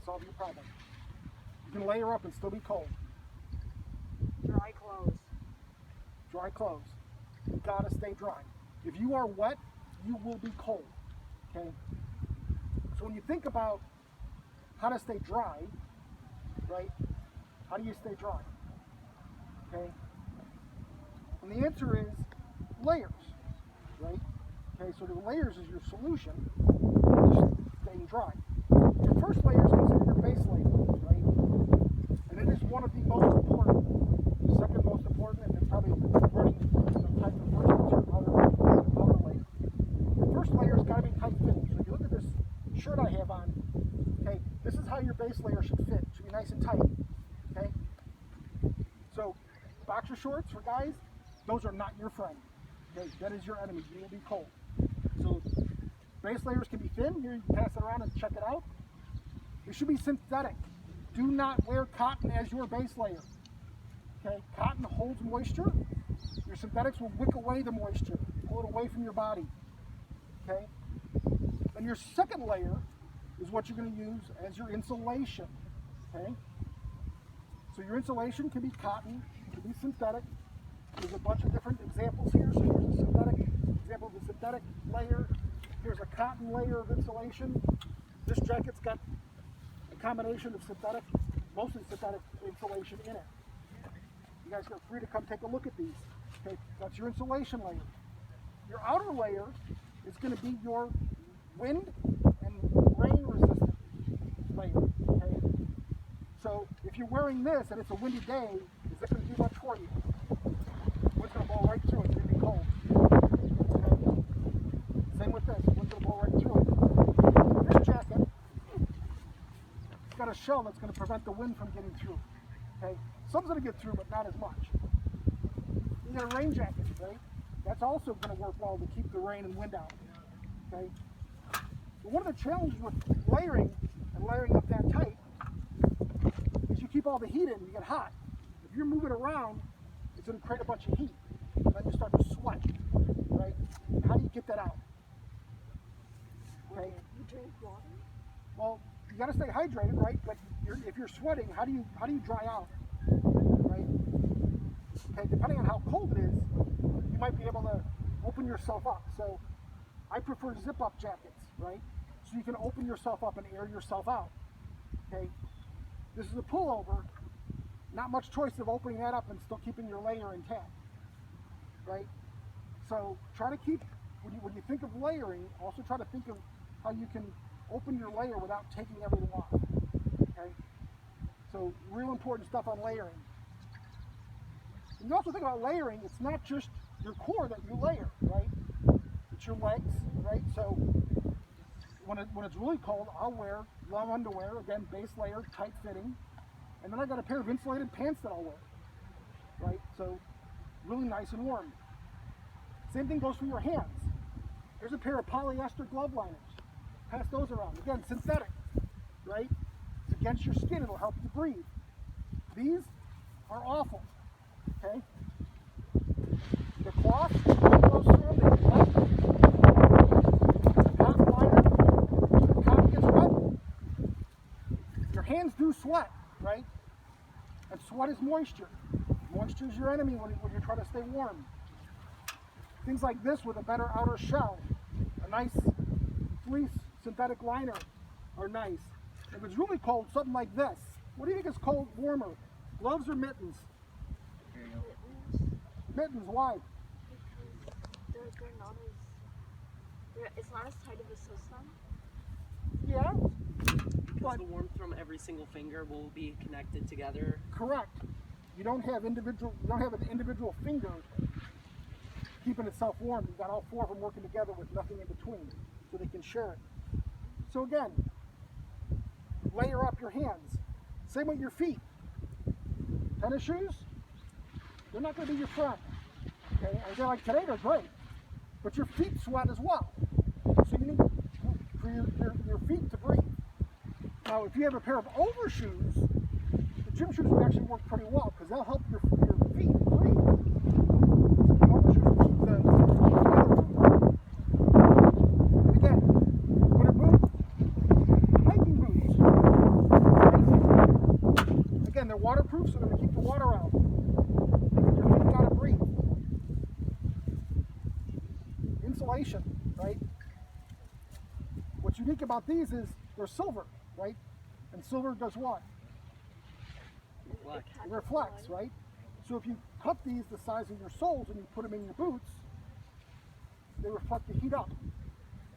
solve your problem. You can layer up and still be cold. Dry clothes. Dry clothes. You gotta stay dry. If you are wet, you will be cold. Okay? So when you think about how to stay dry, right? How do you stay dry? Okay? And the answer is layers, right? Okay, so the layers is your solution to staying dry. Your first layer is considered your base layer, right? And it is one of the most important. The second most important, and then probably running type of first is your outer layer. The first layer has got to be tight fitting. So if you look at this shirt I have on, okay, this is how your base layer should fit. It should be nice and tight. Okay? So boxer shorts for guys, those are not your friend. Okay, that is your enemy. You will be cold. So base layers can be thin. Here you can pass it around and check it out. It should be synthetic. Do not wear cotton as your base layer. Okay, cotton holds moisture. Your synthetics will wick away the moisture, pull it away from your body. Okay, and your second layer is what you're going to use as your insulation. Okay, so your insulation can be cotton, can be synthetic. There's a bunch of different examples here. So here's a synthetic example of a synthetic layer. Here's a cotton layer of insulation. This jacket's got a combination of synthetic, mostly synthetic insulation in it. You guys are free to come take a look at these. Okay, that's your insulation layer. Your outer layer is going to be your wind and rain resistant layer. Okay, so if you're wearing this and it's a windy day, is it going to do much for you? Wind's going to blow right through it. It's going to be cold. Okay. Same with this. Wind's going to blow right through it. This jacket, it's got a shell that's going to prevent the wind from getting through. Okay, some's going to get through, but not as much. You got a rain jacket, right? That's also going to work well to keep the rain and wind out. Okay. But one of the challenges with layering and layering up that tight is you keep all the heat in, you get hot. If you're moving around, it's going to create a bunch of heat. And then you start to sweat, right? How do you get that out? Okay. You drink water? Well, you got to stay hydrated, right? But if you're sweating, how do you dry out, right? Okay, depending on how cold it is, you might be able to open yourself up. So I prefer zip-up jackets, right? So you can open yourself up and air yourself out. Okay, this is a pullover. Not much choice of opening that up and still keeping your layer intact, right? So try to keep, when you think of layering, also try to think of how you can open your layer without taking everything off, okay? So real important stuff on layering. And you also think about layering, it's not just your core that you layer, right? It's your legs, right? So when it's really cold, I'll wear long underwear, again, base layer, tight fitting, and then I got a pair of insulated pants that I'll wear, right? So really nice and warm. Same thing goes for your hands. Here's a pair of polyester glove liners. Pass those around. Again, synthetic, right? It's against your skin, it'll help you breathe. These are awful, okay? The cloth goes through them, they get wet. The cotton liner, the cotton gets wet. Your hands do sweat, right? And sweat is moisture. Moisture is your enemy when you're trying to stay warm. Things like this with a better outer shell, a nice fleece synthetic liner are nice. If it's really cold, something like this. What do you think is cold warmer? Gloves or mittens? Mittens, why? Because they're not as, it's not as tight of a system. Yeah. Because the warmth from every single finger will be connected together. Correct. You don't have an individual finger keeping itself warm. You've got all four of them working together with nothing in between, so they can share it. So again, layer up your hands. Same with your feet. Tennis shoes, they're not going to be your friend. Okay, and they're like today, they're great, but your feet sweat as well. So you need for your feet to breathe. Now, if you have a pair of overshoes, the gym shoes will actually work pretty well because they'll help your feet breathe. So the overshoes will keep the and again, winter boots, hiking boots. waterproof, so they're going to keep the water out. Your feet got to breathe. Insulation, right? What's unique about these is they're silver, right? And silver does what? Reflect. It reflects, right? So if you cut these the size of your soles and you put them in your boots, they reflect the heat up,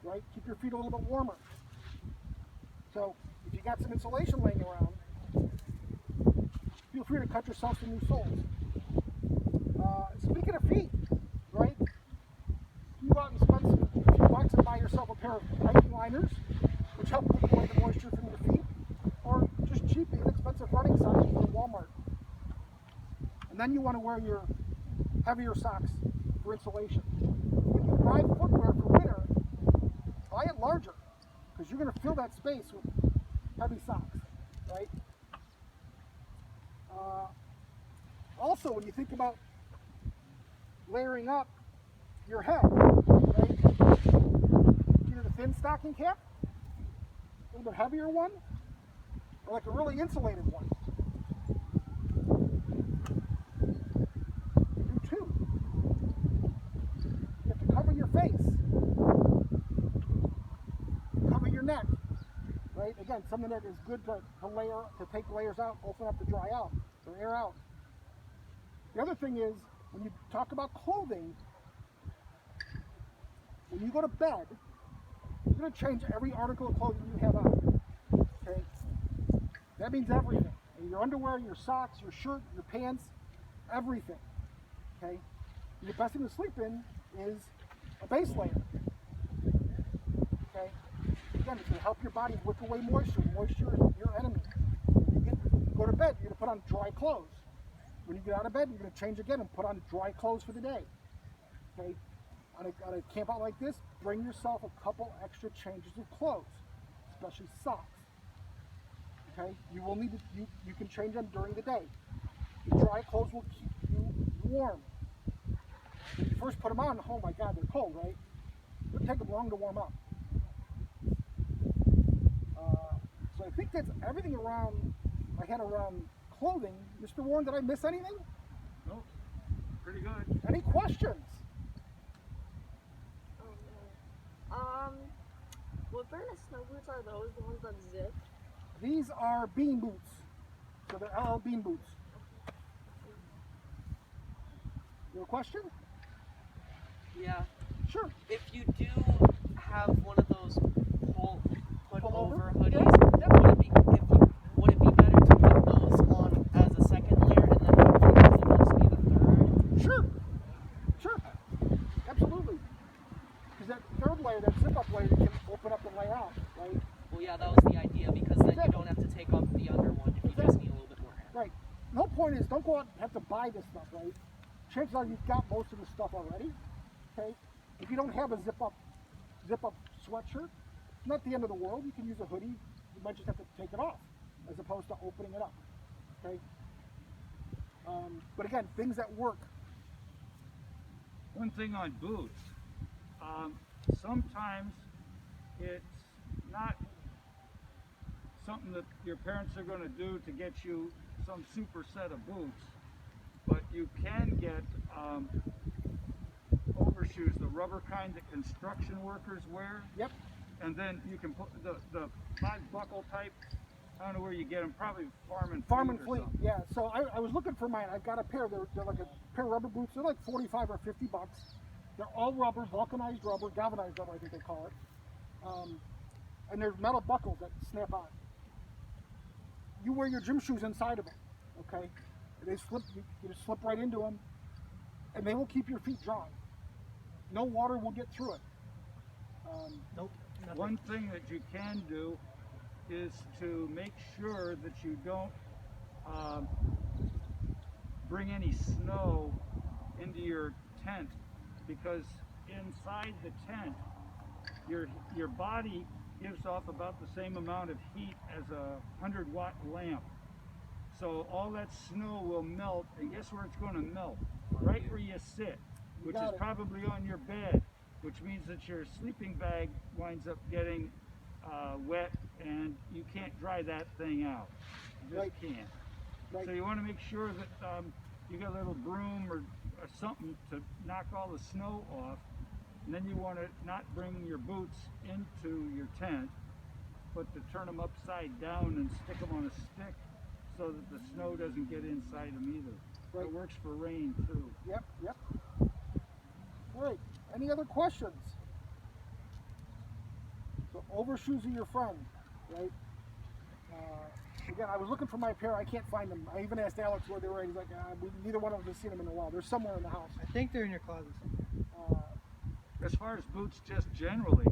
right? Keep your feet a little bit warmer. So if you got some insulation laying around, feel free to cut yourself some new soles. Speaking of feet, right? You go out and spend a few bucks and buy yourself a pair of hiking liners, which help keep away the moisture from your feet, or just cheap, inexpensive running socks from Walmart. And then you want to wear your heavier socks for insulation. When you buy footwear for winter, buy it larger, because you're going to fill that space with heavy socks, right? Also, when you think about layering up your head, right? Either the thin stocking cap, a little bit heavier one, or like a really insulated one. You do two. You have to cover your face, cover your neck, right? Again, something that is good to layer, to take layers out, open up to dry out, or air out. The other thing is, when you talk about clothing, when you go to bed, you're going to change every article of clothing you have on. Okay? That means everything. Your underwear, your socks, your shirt, your pants, everything. Okay? The best thing to sleep in is a base layer. Okay? Again, it's going to help your body wick away moisture. Moisture is your enemy. When you go to bed, you're going to put on dry clothes. When you get out of bed, you're going to change again and put on dry clothes for the day. Okay? On a camp out like this, bring yourself a couple extra changes of clothes, especially socks. Okay? You will need to, you can change them during the day. The dry clothes will keep you warm. When you first put them on, oh my God, they're cold, right? It'll take them long to warm up. So I think that's everything around I had around clothing. Mr. Warren, did I miss anything? Nope. Pretty good. Any questions? Oh no. What brand of snow boots are those? The ones that zip? These are bean boots. So they're LL Bean boots. You have a question? Yeah. Sure. If you do have one of those put over hoodies, Yeah. would it be better to put those on as a second layer and then hopefully the zip-ups be the third? Sure. Sure. Absolutely. Because that third layer, that zip-up layer, you can open up and lay out, right? Well, yeah, that was the idea because then you don't have to take off the under one if you just need a little bit more hair. Right. The whole point is, don't go out and have to buy this stuff, right? Chances are you've got most of the stuff already. Okay. If you don't have a zip-up sweatshirt, it's not the end of the world. You can use a hoodie. You might just have to take it off, as opposed to opening it up. Okay. But again, things that work. One thing on boots, sometimes it's not something that your parents are going to do to get you some super set of boots, but you can get overshoes, the rubber kind that construction workers wear. Yep. And then you can put the 5-buckle type. I don't know where you get them. Probably Farm and Fleet. or something. Yeah. So I was looking for mine. I've got a pair. They're like a pair of rubber boots. They're like 45 or 50 bucks. They're all rubber, vulcanized rubber, galvanized rubber, I think they call it. And there's metal buckles that snap on. You wear your gym shoes inside of them. Okay. They slip. You just slip right into them, and they will keep your feet dry. No water will get through it. Nope. Nothing. One thing that you can do is to make sure that you don't bring any snow into your tent, because inside the tent your body gives off about the same amount of heat as a 100-watt lamp. So all that snow will melt, and guess where it's going to melt? Right where you sit, which is probably on your bed, which means that your sleeping bag winds up getting wet, and you can't dry that thing out. You just can't. Right. So you want to make sure that you got a little broom or something to knock all the snow off. And then you want to not bring your boots into your tent, but to turn them upside down and stick them on a stick so that the snow doesn't get inside them either. Right. It works for rain too. Yep, yep. All right, any other questions? So overshoes are your friend, right? Again, I was looking for my pair. I can't find them. I even asked Alex where they were. He's like, neither one of us has seen them in a while. They're somewhere in the house. I think they're in your closet somewhere. As far as boots, just generally,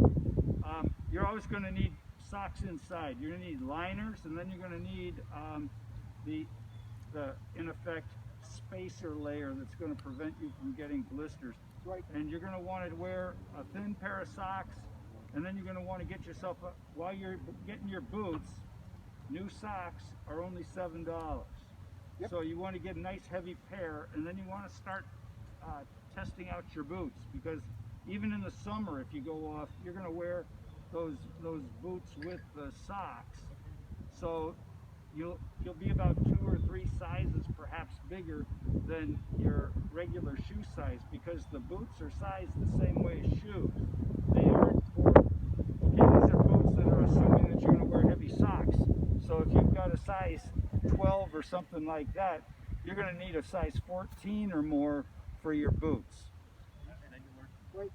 you're always going to need socks inside. You're going to need liners, and then you're going to need the in effect spacer layer that's going to prevent you from getting blisters. Right. And you're going to want to wear a thin pair of socks, and then you're going to want to get yourself while you're getting your boots. New socks are only $7. Yep. So you want to get a nice heavy pair, and then you want to start testing out your boots, because even in the summer, if you go off, you're going to wear those boots with the socks. So you'll be about 2 or 3 sizes perhaps bigger than your regular shoe size, because the boots are sized the same way as shoes. They aren't for, okay, these are boots that are assuming that you're going to wear heavy socks. So if you've got a size 12 or something like that, you're going to need a size 14 or more for your boots. Right.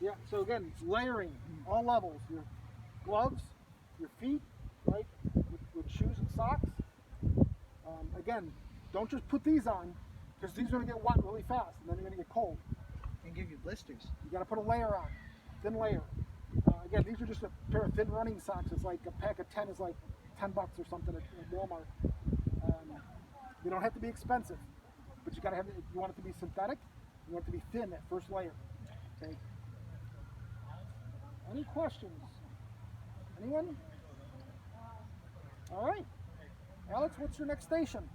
Yeah, so again, layering, all levels. Your gloves, your feet, right, with shoes and socks. Again, don't just put these on, because these are going to get wet really fast, and then you're going to get cold. And give you blisters. You got to put a layer on, thin layer. Again, these are just a pair of thin running socks. It's like a pack of 10 is like $10 or something at Walmart. They don't have to be expensive, but you got to have. You want it to be synthetic. You want it to be thin, that first layer. Okay. Any questions? Anyone? All right. Alex, what's your next station?